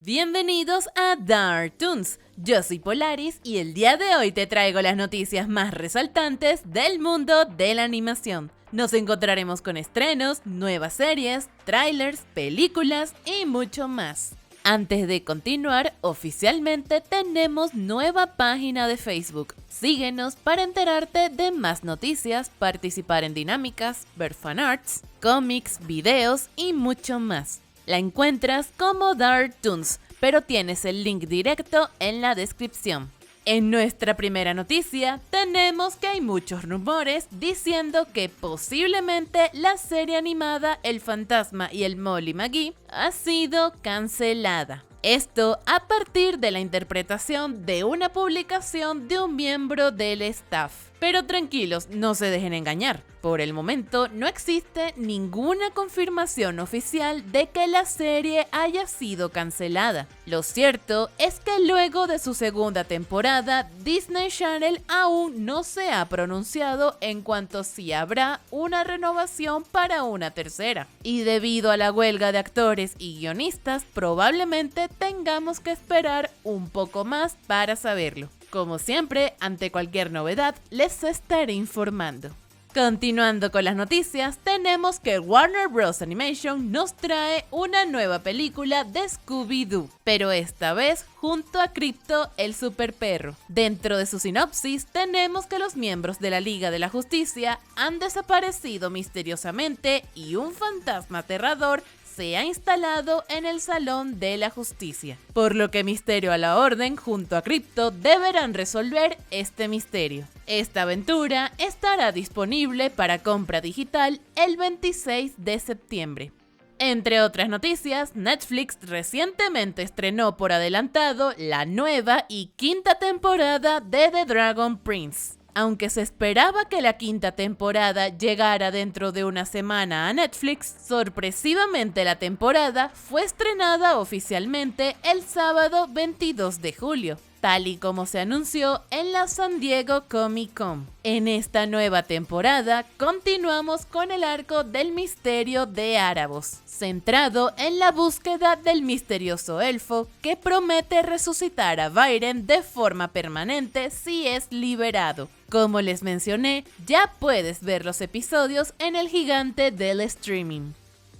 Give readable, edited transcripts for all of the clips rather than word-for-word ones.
Bienvenidos a Dartoons, yo soy Polaris y el día de hoy te traigo las noticias más resaltantes del mundo de la animación. Nos encontraremos con estrenos, nuevas series, trailers, películas y mucho más. Antes de continuar, oficialmente tenemos nueva página de Facebook. Síguenos para enterarte de más noticias, participar en dinámicas, ver fanarts, cómics, videos y mucho más. La encuentras como Dartoons, pero tienes el link directo en la descripción. En nuestra primera noticia, tenemos que hay muchos rumores diciendo que posiblemente la serie animada El Fantasma y el Molly McGee ha sido cancelada. Esto a partir de la interpretación de una publicación de un miembro del staff. Pero tranquilos, no se dejen engañar. Por el momento no existe ninguna confirmación oficial de que la serie haya sido cancelada. Lo cierto es que luego de su segunda temporada, Disney Channel aún no se ha pronunciado en cuanto si habrá una renovación para una tercera. Y debido a la huelga de actores y guionistas, probablemente tengamos que esperar un poco más para saberlo. Como siempre, ante cualquier novedad, les estaré informando. Continuando con las noticias, tenemos que Warner Bros. Animation nos trae una nueva película de Scooby-Doo, pero esta vez junto a Crypto el Super Perro. Dentro de su sinopsis, tenemos que los miembros de la Liga de la Justicia han desaparecido misteriosamente y un fantasma aterrador se ha instalado en el Salón de la Justicia, por lo que Misterio a la Orden junto a Crypto deberán resolver este misterio. Esta aventura estará disponible para compra digital el 26 de septiembre. Entre otras noticias, Netflix recientemente estrenó por adelantado la nueva y quinta temporada de The Dragon Prince. Aunque se esperaba que la quinta temporada llegara dentro de una semana a Netflix, sorpresivamente la temporada fue estrenada oficialmente el sábado 22 de julio, tal y como se anunció en la San Diego Comic Con. En esta nueva temporada continuamos con el arco del misterio de Árabos, centrado en la búsqueda del misterioso elfo que promete resucitar a Byron de forma permanente si es liberado. Como les mencioné, ya puedes ver los episodios en el gigante del streaming.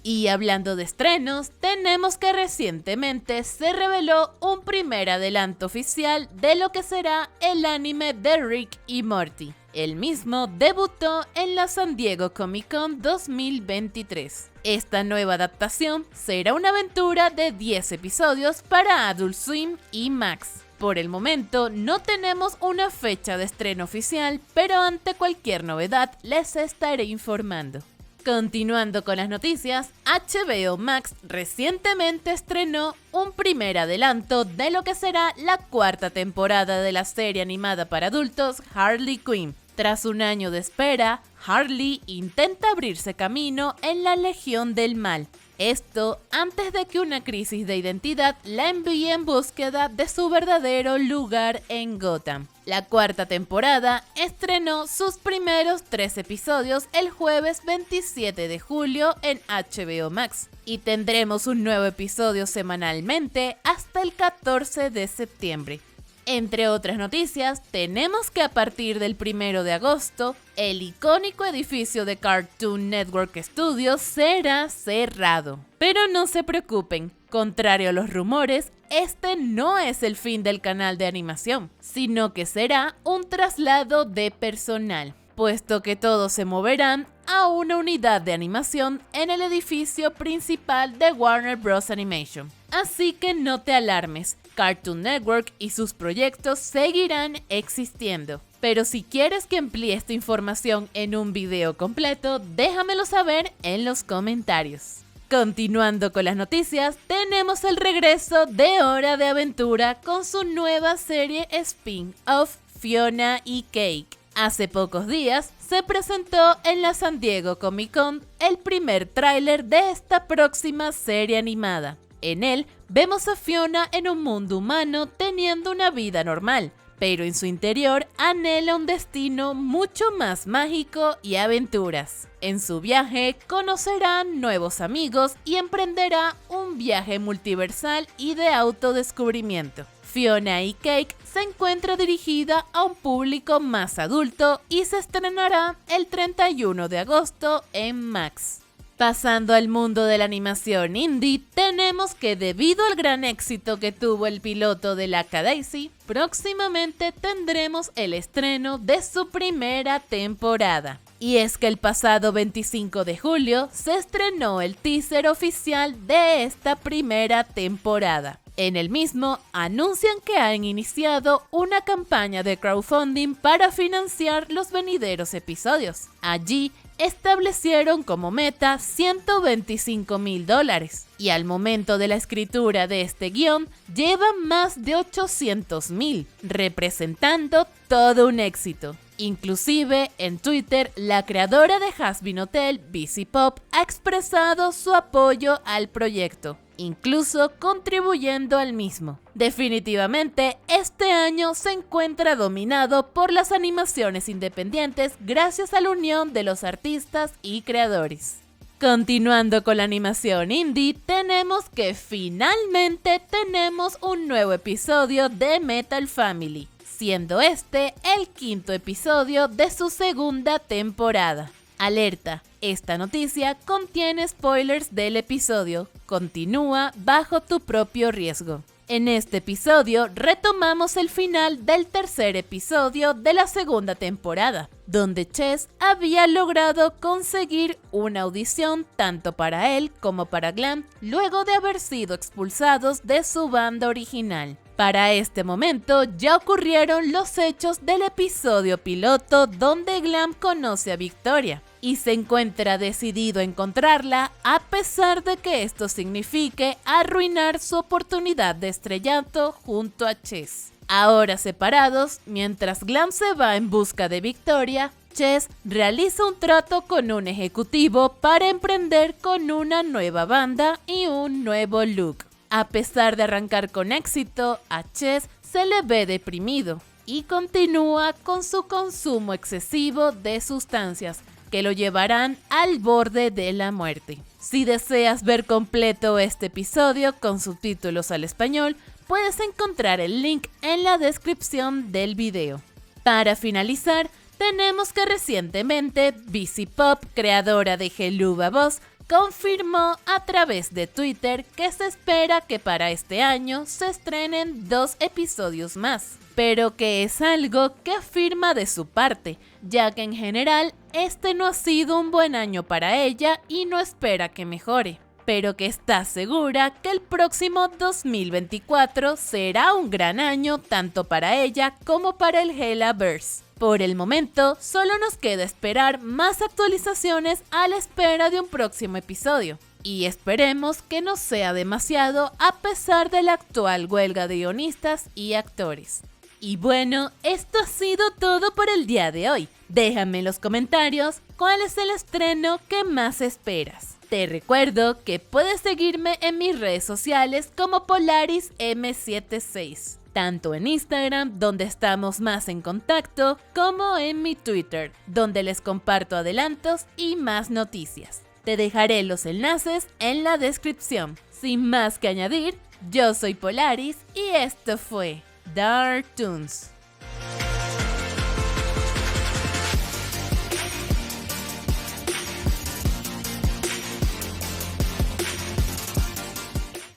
Y hablando de estrenos, tenemos que recientemente se reveló un primer adelanto oficial de lo que será el anime de Rick y Morty. El mismo debutó en la San Diego Comic Con 2023. Esta nueva adaptación será una aventura de 10 episodios para Adult Swim y Max. Por el momento no tenemos una fecha de estreno oficial, pero ante cualquier novedad les estaré informando. Continuando con las noticias, HBO Max recientemente estrenó un primer adelanto de lo que será la cuarta temporada de la serie animada para adultos Harley Quinn. Tras un año de espera, Harley intenta abrirse camino en la Legión del Mal. Esto antes de que una crisis de identidad la envíe en búsqueda de su verdadero lugar en Gotham. La cuarta temporada estrenó sus primeros 3 episodios el jueves 27 de julio en HBO Max y tendremos un nuevo episodio semanalmente hasta el 14 de septiembre. Entre otras noticias, tenemos que a partir del 1 de agosto, el icónico edificio de Cartoon Network Studios será cerrado. Pero no se preocupen, contrario a los rumores, este no es el fin del canal de animación, sino que será un traslado de personal, puesto que todos se moverán a una unidad de animación en el edificio principal de Warner Bros. Animation. Así que no te alarmes, Cartoon Network y sus proyectos seguirán existiendo. Pero si quieres que amplíe esta información en un video completo, déjamelo saber en los comentarios. Continuando con las noticias, tenemos el regreso de Hora de Aventura con su nueva serie spin-off Fiona y Cake. Hace pocos días se presentó en la San Diego Comic Con el primer tráiler de esta próxima serie animada. En él vemos a Fiona en un mundo humano teniendo una vida normal, pero en su interior anhela un destino mucho más mágico y aventuras. En su viaje conocerá nuevos amigos y emprenderá un viaje multiversal y de autodescubrimiento. Fiona y Cake se encuentra dirigida a un público más adulto y se estrenará el 31 de agosto en Max. Pasando al mundo de la animación indie, tenemos que debido al gran éxito que tuvo el piloto de Lackadaisy, próximamente tendremos el estreno de su primera temporada. Y es que el pasado 25 de julio se estrenó el teaser oficial de esta primera temporada. En el mismo anuncian que han iniciado una campaña de crowdfunding para financiar los venideros episodios. Allí establecieron como meta $125,000 y al momento de la escritura de este guión llevan más de 800,000, representando todo un éxito. Inclusive en Twitter, la creadora de Hazbin Hotel, Busy Pop, ha expresado su apoyo al proyecto, incluso contribuyendo al mismo. Definitivamente, este año se encuentra dominado por las animaciones independientes gracias a la unión de los artistas y creadores. Continuando con la animación indie, tenemos que finalmente tenemos un nuevo episodio de Metal Family, siendo este el 5º episodio de su segunda temporada. Alerta, esta noticia contiene spoilers del episodio. Continúa bajo tu propio riesgo. En este episodio retomamos el final del tercer episodio de la segunda temporada, donde Chess había logrado conseguir una audición tanto para él como para Glam luego de haber sido expulsados de su banda original. Para este momento ya ocurrieron los hechos del episodio piloto donde Glam conoce a Victoria y se encuentra decidido a encontrarla a pesar de que esto signifique arruinar su oportunidad de estrellato junto a Chess. Ahora separados, mientras Glam se va en busca de Victoria, Chess realiza un trato con un ejecutivo para emprender con una nueva banda y un nuevo look. A pesar de arrancar con éxito, a Chess se le ve deprimido y continúa con su consumo excesivo de sustancias que lo llevarán al borde de la muerte. Si deseas ver completo este episodio con subtítulos al español, puedes encontrar el link en la descripción del video. Para finalizar, tenemos que recientemente Busy Pop, creadora de Helluva Boss, confirmó a través de Twitter que se espera que para este año se estrenen 2 episodios más, pero que es algo que afirma de su parte, ya que en general este no ha sido un buen año para ella y no espera que mejore, pero que está segura que el próximo 2024 será un gran año tanto para ella como para el Helluverse. Por el momento, solo nos queda esperar más actualizaciones a la espera de un próximo episodio. Y esperemos que no sea demasiado a pesar de la actual huelga de guionistas y actores. Y bueno, esto ha sido todo por el día de hoy. Déjame en los comentarios cuál es el estreno que más esperas. Te recuerdo que puedes seguirme en mis redes sociales como PolarisM76. Tanto en Instagram, donde estamos más en contacto, como en mi Twitter, donde les comparto adelantos y más noticias. Te dejaré los enlaces en la descripción. Sin más que añadir, yo soy Polaris y esto fue Dark Toons.